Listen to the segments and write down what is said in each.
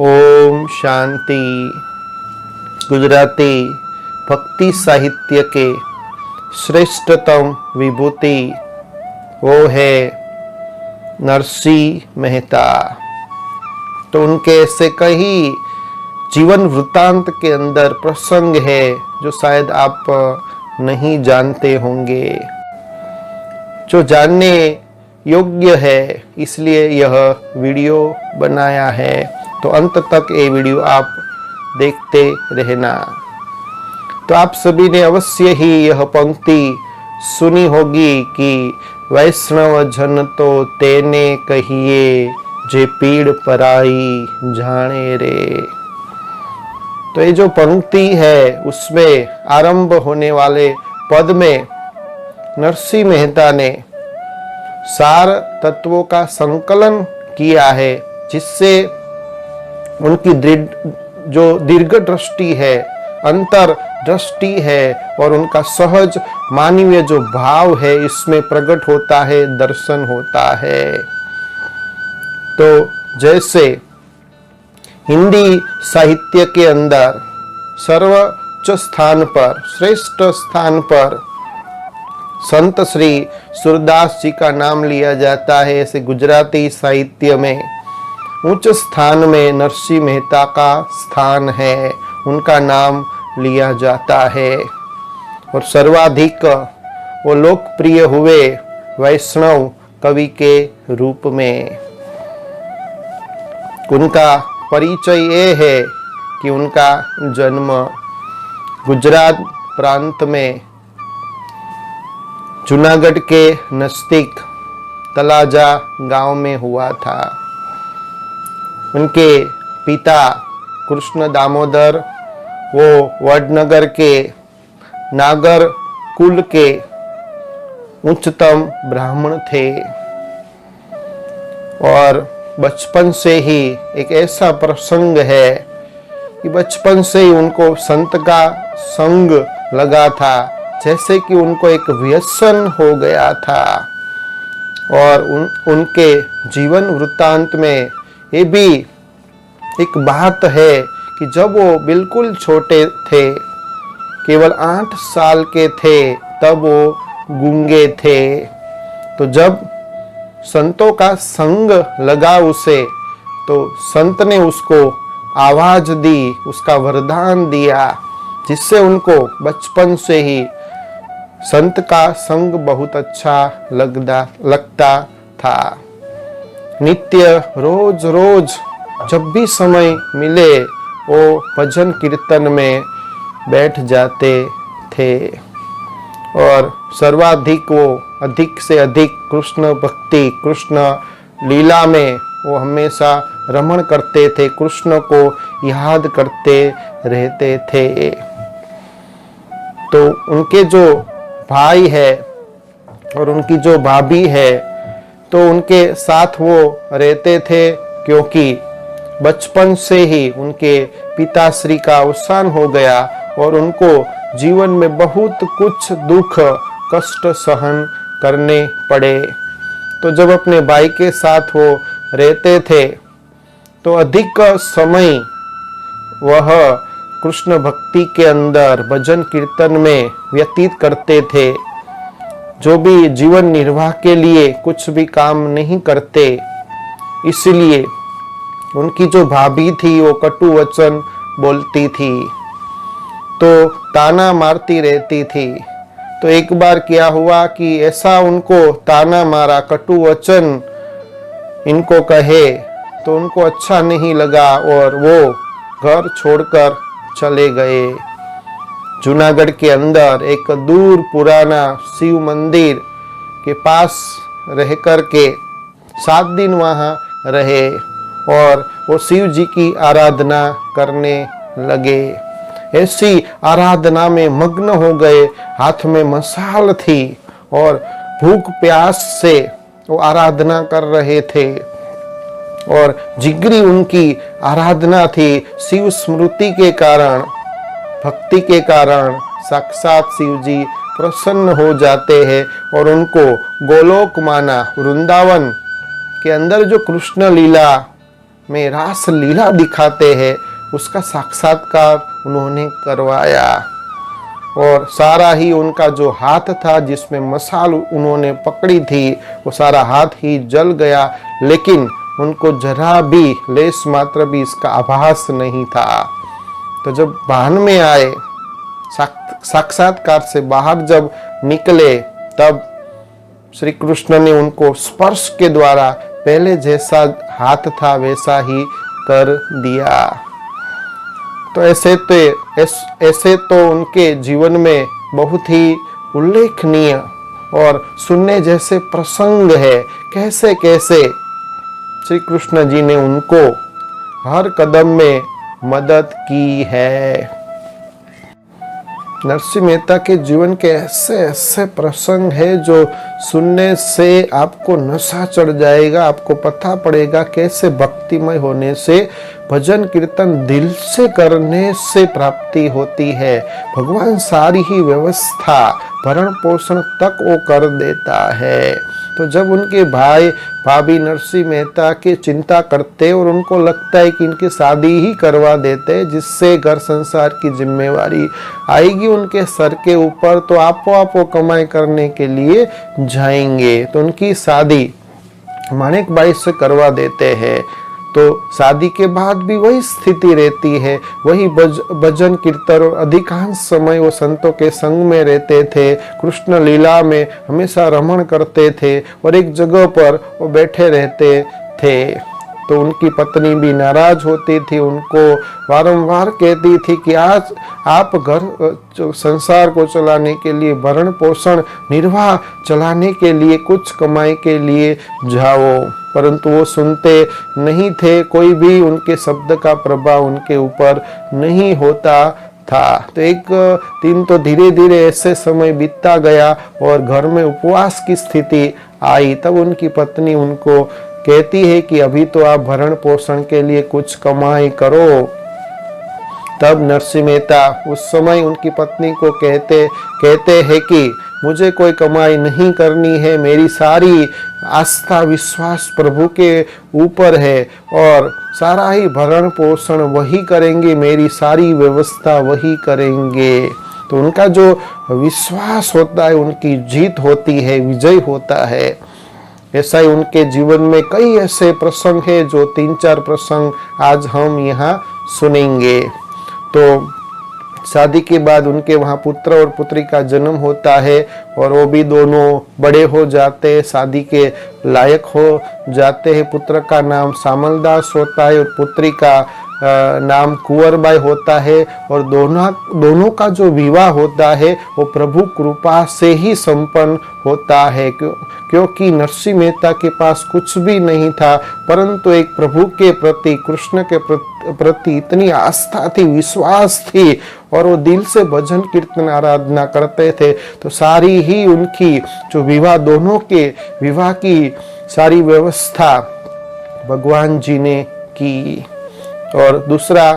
ओम शांति। गुजराती भक्ति साहित्य के श्रेष्ठतम विभूति वो है नरसिंह मेहता। तो उनके ऐसे कई जीवन वृत्तांत के अंदर प्रसंग है जो शायद आप नहीं जानते होंगे, जो जानने योग्य है, इसलिए यह वीडियो बनाया है। तो अंत तक ये वीडियो आप देखते रहना। तो आप सभी ने अवश्य ही यह पंक्ति सुनी होगी कि वैष्णव जन तो तेने कहिए जे पीड़ पराई जाने रे। तो ये जो पंक्ति है उसमें आरंभ होने वाले पद में नरसिंह मेहता ने सार तत्वों का संकलन किया है, जिससे उनकी जो दीर्घ दृष्टि है, अंतर दृष्टि है और उनका सहज मानवीय जो भाव है इसमें प्रकट होता है, दर्शन होता है। तो जैसे हिंदी साहित्य के अंदर सर्वोच्च स्थान पर, श्रेष्ठ स्थान पर संत श्री सूरदास जी का नाम लिया जाता है, ऐसे गुजराती साहित्य में उच्च स्थान में नरसिंह मेहता का स्थान है, उनका नाम लिया जाता है। और सर्वाधिक वो लोकप्रिय हुए वैष्णव कवि के रूप में। उनका परिचय ये है कि उनका जन्म गुजरात प्रांत में जूनागढ़ के नजदीक तलाजा गांव में हुआ था। उनके पिता कृष्ण दामोदर वो वडनगर के नागर कुल के उच्चतम ब्राह्मण थे और बचपन से ही एक ऐसा प्रसंग है कि बचपन से ही उनको संत का संग लगा था, जैसे कि उनको एक व्यसन हो गया था। और उनके जीवन वृत्तांत में ये भी एक बात है कि जब वो बिल्कुल छोटे थे, केवल 8 साल के थे, तब वो गूंगे थे। तो जब संतों का संग लगा उसे, तो संत ने उसको आवाज दी, उसका वरदान दिया, जिससे उनको बचपन से ही संत का संग बहुत अच्छा लगता था। नित्य रोज रोज जब भी समय मिले वो भजन कीर्तन में बैठ जाते थे और सर्वाधिक वो अधिक से अधिक कृष्ण भक्ति, कृष्ण लीला में वो हमेशा रमण करते थे, कृष्ण को याद करते रहते थे। तो उनके जो भाई है और उनकी जो भाभी है, तो उनके साथ वो रहते थे, क्योंकि बचपन से ही उनके पिताश्री का अवसान हो गया और उनको जीवन में बहुत कुछ दुख कष्ट सहन करने पड़े। तो जब अपने भाई के साथ वो रहते थे तो अधिक समय वह कृष्ण भक्ति के अंदर भजन कीर्तन में व्यतीत करते थे। जो भी जीवन निर्वाह के लिए कुछ भी काम नहीं करते, इसलिए उनकी जो भाभी थी वो कटु वचन बोलती थी, तो ताना मारती रहती थी। तो एक बार क्या हुआ कि ऐसा उनको ताना मारा, कटु वचन इनको कहे, तो उनको अच्छा नहीं लगा और वो घर छोड़कर चले गए। जूनागढ़ के अंदर एक दूर पुराना शिव मंदिर के पास रह कर के 7 दिन वहां रहे और वो शिव जी की आराधना करने लगे। ऐसी आराधना में मग्न हो गए, हाथ में मशाल थी और भूख प्यास से वो आराधना कर रहे थे और जिगरी उनकी आराधना थी। शिव स्मृति के कारण, भक्ति के कारण साक्षात शिव जी प्रसन्न हो जाते हैं और उनको गोलोक माना, वृंदावन के अंदर जो कृष्ण लीला में रास लीला दिखाते हैं, उसका साक्षात्कार उन्होंने करवाया। और सारा ही उनका जो हाथ था जिसमें मशाल उन्होंने पकड़ी थी, वो सारा हाथ ही जल गया, लेकिन उनको जरा भी लेस मात्र भी इसका आभास नहीं था। तो जब वाहन में आए, साक्षात्कार से बाहर जब निकले, तब श्री कृष्ण ने उनको स्पर्श के द्वारा पहले जैसा हाथ था वैसा ही कर दिया। तो ऐसे तो उनके जीवन में बहुत ही उल्लेखनीय और सुनने जैसे प्रसंग है। कैसे कैसे श्री कृष्ण जी ने उनको हर कदम में मदद की है। नरसिंह मेहता के जीवन के ऐसे ऐसे प्रसंग है जो सुनने से आपको नशा चढ़ जाएगा। आपको पता पड़ेगा कैसे भक्तिमय होने से, भजन कीर्तन दिल से करने से प्राप्ति होती है। भगवान सारी ही व्यवस्था भरण पोषण तक वो कर देता है। तो जब उनके भाई भाभी नरसिंह मेहता की चिंता करते और उनको लगता है कि इनकी शादी ही करवा देते, जिससे घर संसार की जिम्मेवारी आएगी उनके सर के ऊपर, तो आप वो कमाई करने के लिए जाएंगे। तो उनकी शादी मानिक बाई से करवा देते हैं। तो शादी के बाद भी वही स्थिति रहती है, वही भजन कीर्तन, और अधिकांश समय वो संतों के संग में रहते थे, कृष्ण लीला में हमेशा रमण करते थे और एक जगह पर वो बैठे रहते थे। तो उनकी पत्नी भी नाराज होती थी, उनको बारंबार कहती थी कि आज आप घर संसार को चलाने के लिए, भरण पोषण निर्वाह चलाने के लिए, कुछ कमाई के लिए जाओ, परंतु वो सुनते नहीं थे। कोई भी उनके शब्द का प्रभाव उनके ऊपर नहीं होता था। तो एक दिन तो धीरे धीरे ऐसे समय बीतता गया और घर में उपवास की स्थिति आई। तब उनकी पत्नी उनको कहती है कि अभी तो आप भरण पोषण के लिए कुछ कमाई करो। तब नरसिंह मेहता उस समय उनकी पत्नी को कहते हैं कि मुझे कोई कमाई नहीं करनी है, मेरी सारी आस्था विश्वास प्रभु के ऊपर है और सारा ही भरण पोषण वही करेंगे, मेरी सारी व्यवस्था वही करेंगे। तो उनका जो विश्वास होता है, उनकी जीत होती है, विजय होता है। ऐसा ही उनके जीवन में कई ऐसे प्रसंग है जो 3-4 प्रसंग आज हम यहाँ सुनेंगे। तो शादी के बाद उनके वहाँ पुत्र और पुत्री का जन्म होता है और वो भी दोनों बड़े हो जाते हैं, शादी के लायक हो जाते हैं। पुत्र का नाम सामलदास होता है और पुत्री का नाम कुंवरबाई होता है। और दोनों का जो विवाह होता है वो प्रभु कृपा से ही संपन्न होता है, क्योंकि नरसिंह मेहता के पास कुछ भी नहीं था, परंतु एक प्रभु के प्रति, कृष्ण के प्रति इतनी आस्था थी, विश्वास थी और वो दिल से भजन कीर्तन आराधना करते थे। तो सारी ही उनकी जो विवाह, दोनों के विवाह की सारी व्यवस्था भगवान जी ने की। और दूसरा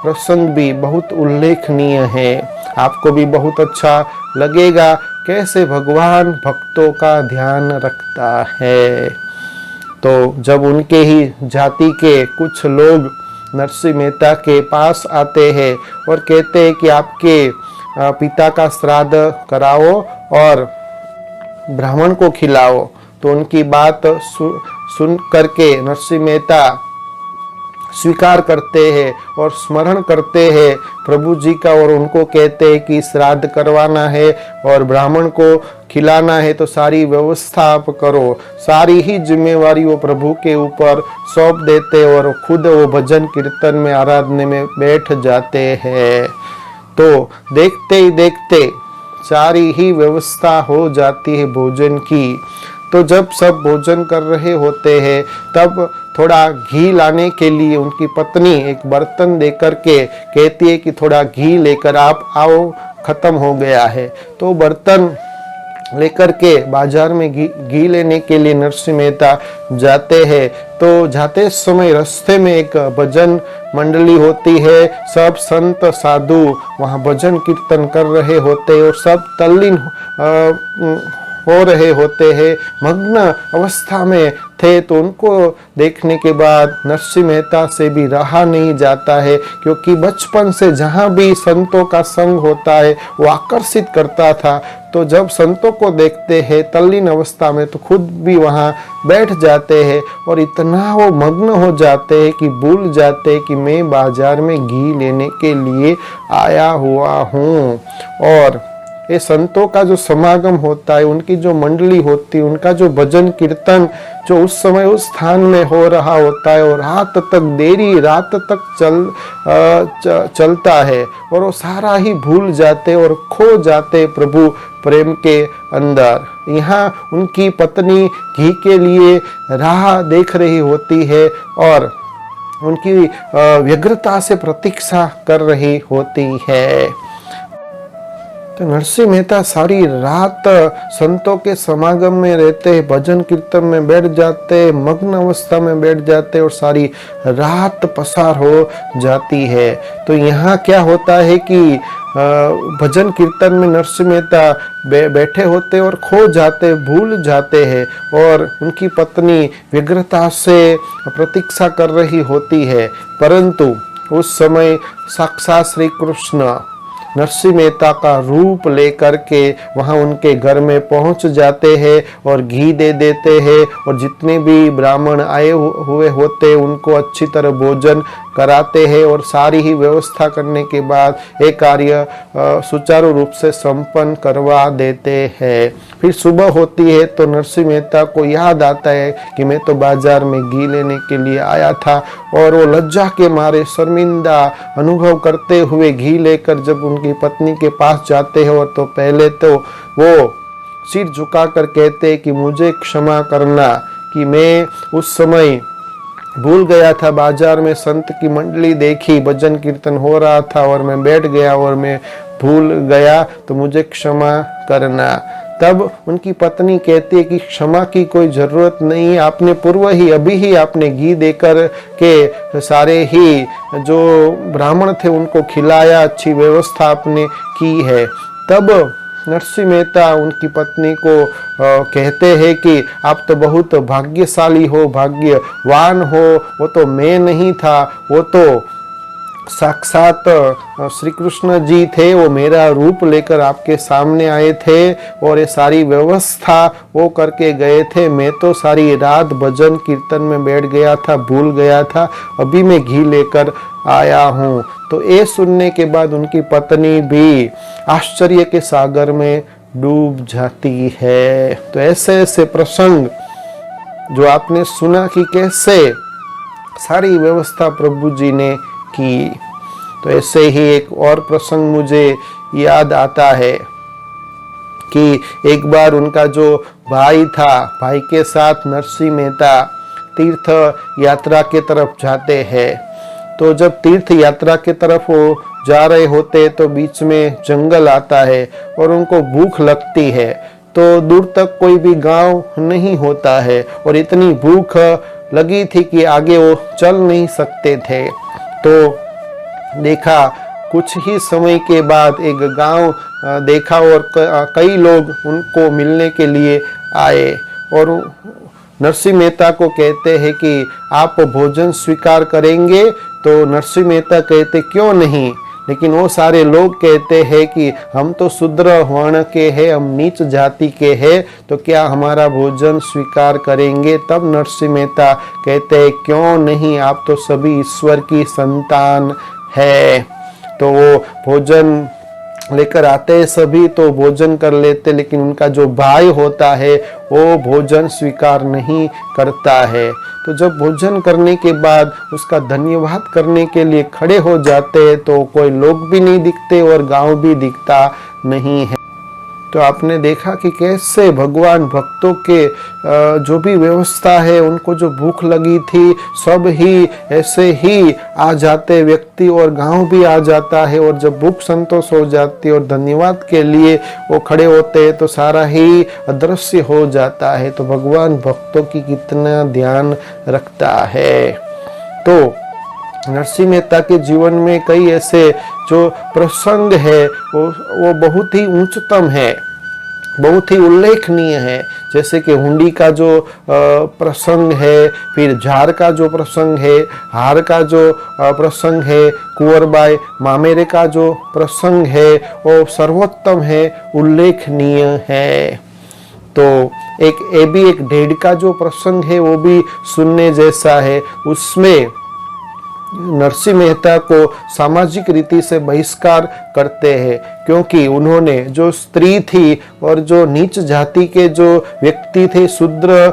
प्रसंग भी बहुत उल्लेखनीय है, आपको भी बहुत अच्छा लगेगा कैसे भगवान भक्तों का ध्यान रखता है। तो जब उनके ही जाति के कुछ लोग नरसिंह मेहता के पास आते हैं और कहते हैं कि आपके पिता का श्राद्ध कराओ और ब्राह्मण को खिलाओ, तो उनकी बात सुन करके नरसिंह मेहता स्वीकार करते हैं और स्मरण करते हैं प्रभु जी का और उनको कहते हैं कि श्राद्ध करवाना है और ब्राह्मण को खिलाना है, तो सारी व्यवस्था आप करो। सारी ही जिम्मेवारी वो प्रभु के ऊपर सौंप देते और खुद वो भजन कीर्तन में आराधने में बैठ जाते हैं। तो देखते ही देखते सारी ही व्यवस्था हो जाती है भोजन की। तो जब सब भोजन कर रहे होते हैं तब थोड़ा घी लाने के लिए उनकी पत्नी एक बर्तन देकर के कहती है कि थोड़ा घी लेकर आप आओ, खत्म हो गया है। तो बर्तन लेकर के बाजार में घी लेने के लिए नरसिंह मेहता जाते हैं। तो जाते समय रास्ते में एक भजन मंडली होती है, सब संत साधु वहाँ भजन कीर्तन कर रहे होते और सब तल्लीन हो रहे होते हैं, मग्न अवस्था में थे, तो उनको देखने के बाद नरसिंह मेहता से भी रहा नहीं जाता है, क्योंकि बचपन से जहाँ भी संतों का संग होता है वो आकर्षित करता था। तो जब संतों को देखते हैं तल्लीन अवस्था में तो खुद भी वहाँ बैठ जाते हैं और इतना वो मग्न हो जाते हैं कि भूल जाते हैं कि मैं बाजार में घी लेने के लिए आया हुआ हूँ। और ये संतों का जो समागम होता है, उनकी जो मंडली होती है, उनका जो भजन कीर्तन जो उस समय उस स्थान में हो रहा होता है और रात तक, देरी रात तक चलता है और वो सारा ही भूल जाते और खो जाते प्रभु प्रेम के अंदर। यहाँ उनकी पत्नी घी के लिए राह देख रही होती है और उनकी व्यग्रता से प्रतीक्षा कर रही होती है। तो नरसिंह मेहता सारी रात संतों के समागम में रहते, भजन कीर्तन में बैठ जाते, मग्न अवस्था में बैठ जाते और सारी रात पसार हो जाती है। तो यहाँ क्या होता है कि भजन कीर्तन में नरसिंह मेहता बैठे होते और खो जाते, भूल जाते हैं और उनकी पत्नी व्यग्रता से प्रतीक्षा कर रही होती है। परंतु उस समय साक्षात श्री कृष्ण नरसिंह मेहता का रूप लेकर के वहाँ उनके घर में पहुँच जाते हैं और घी दे देते हैं और जितने भी ब्राह्मण आए हुए होते उनको अच्छी तरह भोजन कराते हैं और सारी ही व्यवस्था करने के बाद ये कार्य सुचारू रूप से संपन्न करवा देते हैं। फिर सुबह होती है तो नरसिंह मेहता को याद आता है कि मैं तो बाजार में घी लेने के लिए आया था, और वो लज्जा के मारे शर्मिंदा अनुभव करते हुए घी लेकर जब उनकी पत्नी के पास जाते हैं और तो पहले तो वो सिर झुका कर कहते कि मुझे क्षमा करना कि मैं उस समय भूल गया था, बाजार में संत की मंडली देखी, भजन कीर्तन हो रहा था और मैं बैठ गया और मैं भूल गया, तो मुझे क्षमा करना। तब उनकी पत्नी कहती है कि क्षमा की कोई जरूरत नहीं, आपने पूर्व ही अभी ही आपने घी देकर के सारे ही जो ब्राह्मण थे उनको खिलाया, अच्छी व्यवस्था आपने की है। तब नरसिंह मेहता उनकी पत्नी को कहते हैं कि आप तो बहुत भाग्यशाली हो, भाग्यवान हो, वो तो मैं नहीं था, वो तो साक्षात श्री कृष्ण जी थे, वो मेरा रूप लेकर आपके सामने आए थे और ये सारी व्यवस्था वो करके गए थे। मैं तो सारी रात भजन कीर्तन में बैठ गया था, भूल गया था, अभी मैं घी लेकर आया हूँ। तो ये सुनने के बाद उनकी पत्नी भी आश्चर्य के सागर में डूब जाती है। तो ऐसे ऐसे प्रसंग जो आपने सुना कि कैसे सारी व्यवस्था प्रभु जी ने की, तो ऐसे ही एक और प्रसंग मुझे याद आता है कि एक बार उनका जो भाई था, भाई के साथ नरसिंह मेहता तीर्थ यात्रा के तरफ जाते हैं। तो जब तीर्थ यात्रा के तरफ वो जा रहे होते तो बीच में जंगल आता है और उनको भूख लगती है, तो दूर तक कोई भी गांव नहीं होता है और इतनी भूख लगी थी कि आगे वो चल नहीं सकते थे। तो देखा कुछ ही समय के बाद एक गांव देखा और कई लोग उनको मिलने के लिए आए और नरसिंह मेहता को कहते हैं कि आप भोजन स्वीकार करेंगे। तो नरसिंह मेहता कहते क्यों नहीं, लेकिन वो सारे लोग कहते हैं कि हम तो शूद्र वर्ण के हैं, हम नीच जाति के हैं, तो क्या हमारा भोजन स्वीकार करेंगे। तब नरसिंह मेहता कहते हैं क्यों नहीं, आप तो सभी ईश्वर की संतान है। तो वो भोजन लेकर आते हैं सभी, तो भोजन कर लेते, लेकिन उनका जो भाई होता है वो भोजन स्वीकार नहीं करता है। तो जब भोजन करने के बाद उसका धन्यवाद करने के लिए खड़े हो जाते हैं तो कोई लोग भी नहीं दिखते और गांव भी दिखता नहीं है। तो आपने देखा कि कैसे भगवान भक्तों के जो भी व्यवस्था है, उनको जो भूख लगी थी सब ही ऐसे ही आ जाते व्यक्ति और गांव भी आ जाता है, और जब भूख संतोष हो जाती है और धन्यवाद के लिए वो खड़े होते हैं तो सारा ही अदृश्य हो जाता है। तो भगवान भक्तों की कितना ध्यान रखता है। तो नरसिंह मेहता के जीवन में कई ऐसे जो प्रसंग है वो बहुत ही उच्चतम है। बहुत ही उल्लेखनीय है। जैसे कि हुंडी का जो प्रसंग है, फिर झार का जो प्रसंग है, हार का जो प्रसंग है, कुंवरबाई मामेरे का जो प्रसंग है, वो सर्वोत्तम है, उल्लेखनीय है। तो ये भी एक ढेड़ का जो प्रसंग है वो भी सुनने जैसा है। उसमें नरसिंह मेहता को सामाजिक रीति से बहिष्कार करते हैं, क्योंकि उन्होंने जो स्त्री थी और जो नीच जाति के जो व्यक्ति थे, शूद्र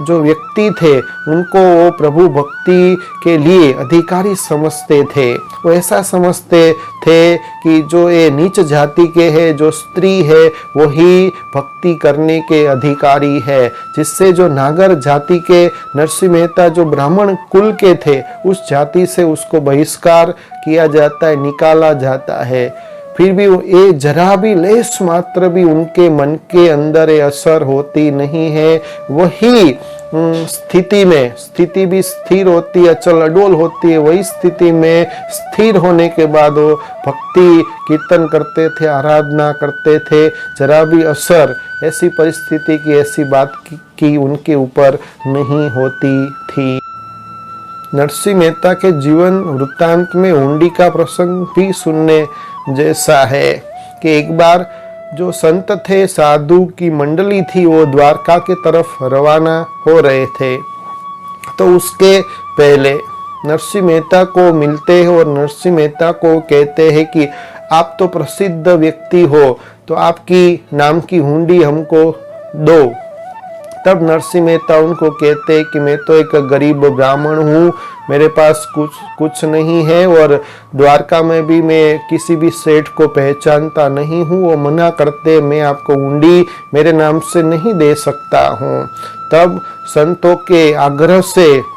जो व्यक्ति थे, उनको वो प्रभु भक्ति के लिए अधिकारी समझते थे। वो ऐसा समझते थे कि जो ये नीच जाति के है, जो स्त्री है, वही भक्ति करने के अधिकारी है, जिससे जो नागर जाति के नरसिंह मेहता जो ब्राह्मण कुल के थे, उस जाति से उसको बहिष्कार किया जाता है, निकाला जाता है। फिर भी ये जरा भी लेस मात्र भी उनके मन के अंदर ये असर होती नहीं है। वही स्थिति भी स्थिर होती है, अचल अडोल होती है। वही स्थिति में स्थिर होने के बाद वो भक्ति कीर्तन करते थे, आराधना करते थे। जरा भी असर ऐसी परिस्थिति की, ऐसी बात की उनके ऊपर नहीं होती थी। नरसिंह मेहता के जीवन वृत्तांत में हुंडी का प्रसंग भी सुनने जैसा है कि एक बार जो संत थे, साधु की मंडली थी, वो द्वारका के तरफ रवाना हो रहे थे। तो उसके पहले नरसिंह मेहता को मिलते हैं और नरसिंह मेहता को कहते हैं कि आप तो प्रसिद्ध व्यक्ति हो, तो आपकी नाम की हुंडी हमको दो। तब नरसिंह मेहता उनको कहते हैं कि मैं तो एक गरीब ब्राह्मण हूँ, मेरे पास कुछ नहीं है, और द्वारका में भी मैं किसी भी सेठ को पहचानता नहीं हूँ। वो मना करते, मैं आपको हुंडी मेरे नाम से नहीं दे सकता हूँ। तब संतों के आग्रह से,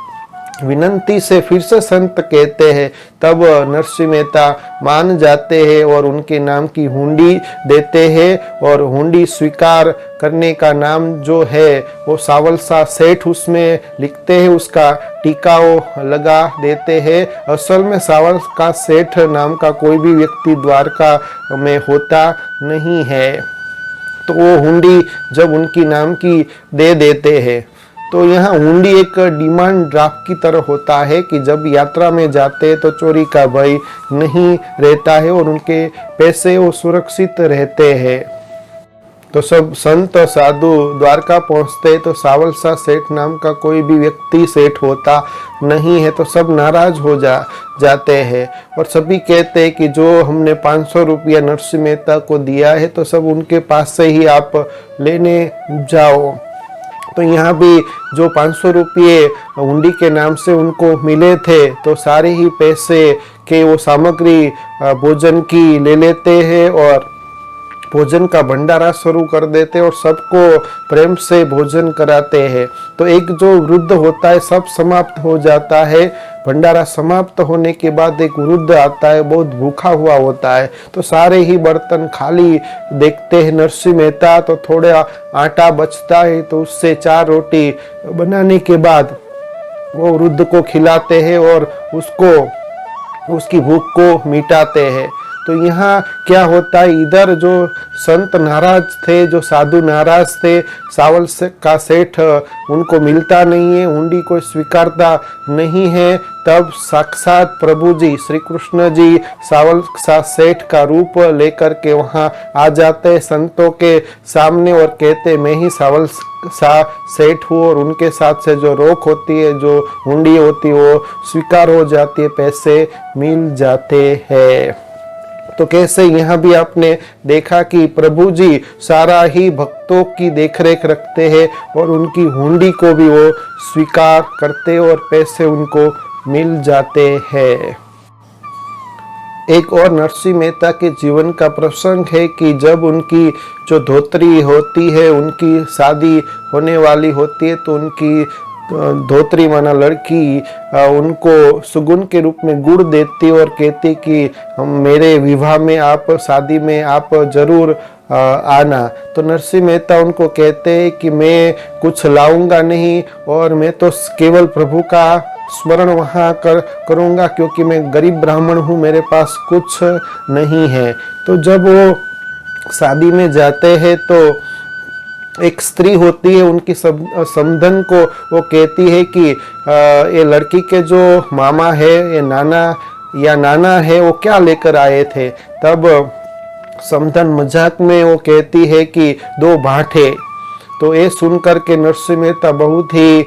विनंती से फिर से संत कहते हैं। तब नरसिंह मेहता मान जाते हैं और उनके नाम की हुंडी देते हैं। और हुंडी स्वीकार करने का नाम जो है वो सावलसा सेठ उसमें लिखते हैं, उसका टीका वो लगा देते हैं। असल में सावल का सेठ नाम का कोई भी व्यक्ति द्वारका में होता नहीं है। तो वो हुंडी जब उनकी नाम की दे देते हैं, तो यहाँ हुंडी एक डिमांड ड्राफ्ट की तरह होता है कि जब यात्रा में जाते हैं तो चोरी का भय नहीं रहता है और उनके पैसे वो सुरक्षित रहते हैं। तो सब संत साधु द्वारका पहुंचते तो सावलसा सेठ नाम का कोई भी व्यक्ति सेठ होता नहीं है। तो सब नाराज हो जाते हैं और सभी कहते हैं कि जो हमने 500 रुपया नरसिंह मेहता को दिया है तो सब उनके पास से ही आप लेने जाओ। तो यहाँ भी जो 500 रुपये हुंडी के नाम से उनको मिले थे, तो सारे ही पैसे के वो सामग्री भोजन की ले लेते हैं और भोजन का भंडारा शुरू कर देते और सबको प्रेम से भोजन कराते हैं। तो एक जो वृद्ध होता है सब समाप्त हो जाता है। भंडारा समाप्त होने के बाद एक वृद्ध आता है, बहुत भूखा हुआ होता है। तो सारे ही बर्तन खाली देखते हैं नरसिंह मेहता। तो थोड़ा आटा बचता है तो उससे 4 रोटी बनाने के बाद वो वृद्ध को खिलाते हैं और उसकी भूख को मिटाते हैं। तो यहाँ क्या होता है, इधर जो संत नाराज थे, जो साधु नाराज थे, सावल का सेठ उनको मिलता नहीं है, हुंडी को स्वीकारता नहीं है। तब साक्षात प्रभु जी श्री कृष्ण जी सावल सा सेठ का रूप लेकर के वहाँ आ जाते संतों के सामने और कहते मैं ही सावल सा सेठ हूँ। और उनके साथ से जो रोक होती है, जो हुंडी होती है, वो स्वीकार हो जाती है, पैसे मिल जाते हैं। तो कैसे यहाँ भी आपने देखा कि प्रभु जी सारा ही भक्तों की देखरेख रखते हैं और उनकी हुंडी को भी वो स्वीकार करते और पैसे उनको मिल जाते हैं। एक और नरसिंह मेहता के जीवन का प्रसंग है कि जब उनकी जो धोत्री होती है, उनकी शादी होने वाली होती है, तो उनकी धोत्री माना लड़की उनको सुगुन के रूप में गुड़ देती और कहती कि हम मेरे विवाह में, आप शादी में आप जरूर आना। तो नरसिंह मेहता उनको कहते हैं कि मैं कुछ लाऊंगा नहीं और मैं तो केवल प्रभु का स्मरण वहाँ करूँगा, क्योंकि मैं गरीब ब्राह्मण हूँ, मेरे पास कुछ नहीं है। तो जब वो शादी में जाते हैं तो एक स्त्री होती है, उनकी समधन को वो कहती है कि ये लड़की के जो मामा है, ये नाना है, वो क्या लेकर आए थे। तब समधन मजाक में वो कहती है कि 2 भाठे। तो ये सुनकर के नरसिंह मेहता बहुत ही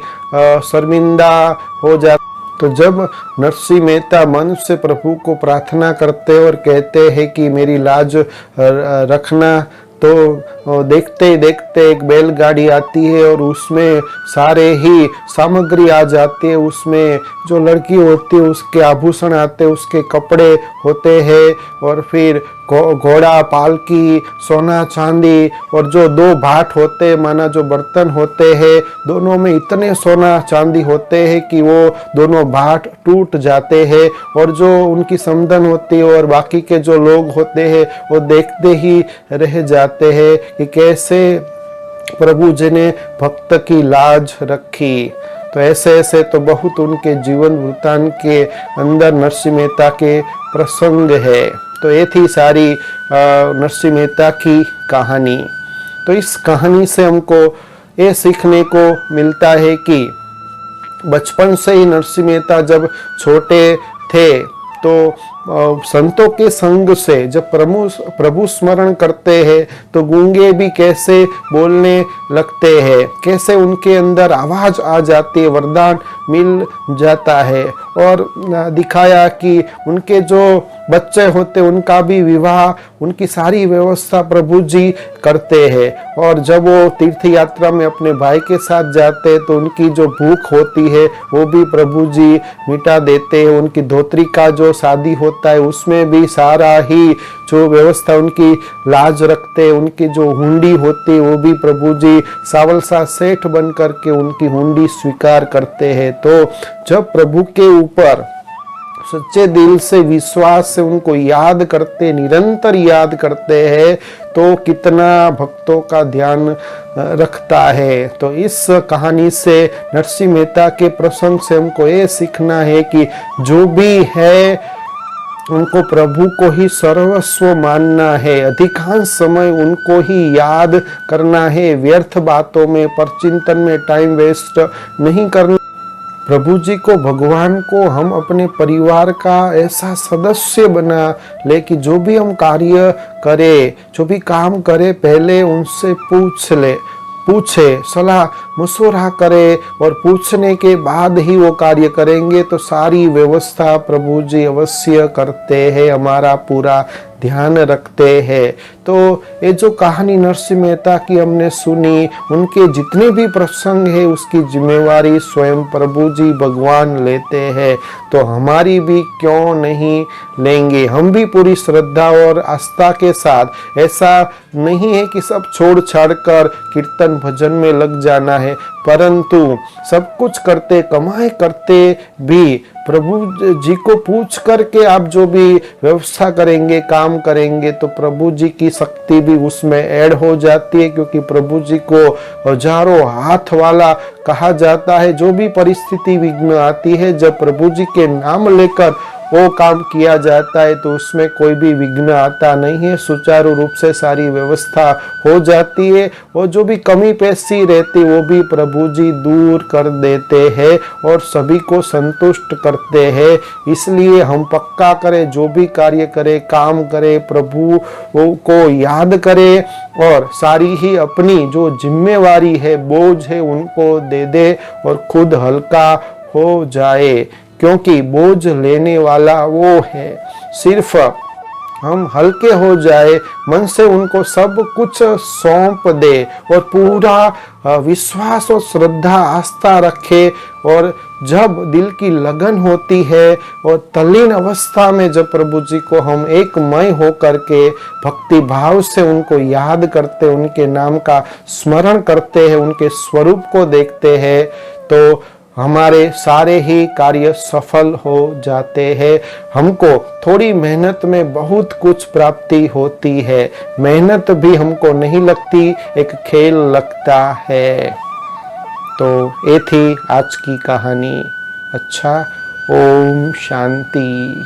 शर्मिंदा हो जाते। तो जब नरसिंह मेहता मन से प्रभु को प्रार्थना करते और कहते हैं कि मेरी लाज रखना, तो देखते ही देखते एक बैलगाड़ी आती है और उसमें सारे ही सामग्री आ जाती है। उसमें जो लड़की होती है उसके आभूषण आते, उसके कपड़े होते हैं, और फिर घोड़ा, पालकी, सोना चांदी, और जो 2 भाट होते हैं, माना जो बर्तन होते हैं, दोनों में इतने सोना चांदी होते हैं कि वो दोनों भाट टूट जाते हैं। और जो उनकी समधन होती है और बाकी के जो लोग होते हैं वो देखते ही रह जाते हैं कि कैसे प्रभु जी ने भक्त की लाज रखी। तो ऐसे ऐसे तो बहुत उनके जीवन वृत्तांत के अंदर नरसिंह मेहता के प्रसंग है। तो ये थी सारी नरसिंह मेहता की कहानी। तो इस कहानी से हमको ये सीखने को मिलता है कि बचपन से ही नरसिंह मेहता जब छोटे थे तो संतों के संग से जब प्रभु स्मरण करते हैं तो गूंगे भी कैसे बोलने लगते हैं, कैसे उनके अंदर आवाज आ जाती है, वरदान मिल जाता है। और दिखाया कि उनके जो बच्चे होते उनका भी विवाह, उनकी सारी व्यवस्था प्रभु जी करते हैं। और जब वो तीर्थ यात्रा में अपने भाई के साथ जाते हैं तो उनकी जो भूख होती है वो भी प्रभु जी मिटा देते हैं। उनकी धोत्री का जो शादी होता है उसमें भी सारा ही जो व्यवस्था, उनकी लाज रखते, उनकी जो हुंडी होती है वो भी प्रभु जी सावल सा सेठ बन करके उनकी हुंडी स्वीकार करते हैं। तो जब प्रभु के ऊपर सच्चे दिल से विश्वास से उनको याद करते, निरंतर याद करते हैं, तो कितना भक्तों का ध्यान रखता है। तो इस कहानी से नरसिंह मेहता के प्रसंग से हमको ये सीखना है कि जो भी है उनको प्रभु को ही सर्वस्व मानना है, अधिकांश समय उनको ही याद करना है, व्यर्थ बातों में, परचिंतन में टाइम वेस्ट नहीं करना। प्रभु जी को, भगवान को हम अपने परिवार का ऐसा सदस्य बना ले कि जो भी हम कार्य करें, जो भी काम करें, पहले उनसे पूछे, सलाह मशवरा करे, और पूछने के बाद ही वो कार्य करेंगे तो सारी व्यवस्था प्रभु जी अवश्य करते हैं, हमारा पूरा ध्यान रखते हैं। तो ये जो कहानी नरसिंह मेहता की हमने सुनी, उनके जितने भी प्रसंग है उसकी जिम्मेवारी स्वयं प्रभु जी भगवान लेते हैं। तो हमारी भी क्यों नहीं लेंगे, हम भी पूरी श्रद्धा और आस्था के साथ। ऐसा नहीं है कि सब छोड़ छाड़ कर कीर्तन भजन में लग जाना है, परंतु सब कुछ करते, कमाई करते भी प्रभु जी को पूछ करके आप जो भी व्यवस्था करेंगे, काम करेंगे, तो प्रभु जी की शक्ति भी उसमें ऐड हो जाती है। क्योंकि प्रभु जी को हजारों हाथ वाला कहा जाता है। जो भी परिस्थिति विघ्न आती है, जब प्रभु जी के नाम लेकर वो काम किया जाता है तो उसमें कोई भी विघ्न आता नहीं है, सुचारू रूप से सारी व्यवस्था हो जाती है। और जो भी कमी पेशी रहती वो भी प्रभु जी दूर कर देते हैं और सभी को संतुष्ट करते हैं। इसलिए हम पक्का करें, जो भी कार्य करें, काम करें, प्रभु को याद करें और सारी ही अपनी जो जिम्मेवारी है, बोझ है, उनको दे दे और खुद हल्का हो जाए। क्योंकि बोझ लेने वाला वो है, सिर्फ हम हल्के हो जाए, मन से उनको सब कुछ सौंप दे और पूरा विश्वास और श्रद्धा आस्था रखे। और जब दिल की लगन होती है और तल्लीन अवस्था में जब प्रभु जी को हम एकमय हो करके भक्ति भाव से उनको याद करते, उनके नाम का स्मरण करते हैं, उनके स्वरूप को देखते हैं, तो हमारे सारे ही कार्य सफल हो जाते हैं। हमको थोड़ी मेहनत में बहुत कुछ प्राप्ति होती है, मेहनत भी हमको नहीं लगती, एक खेल लगता है। तो ये थी आज की कहानी। अच्छा, ओम शांति।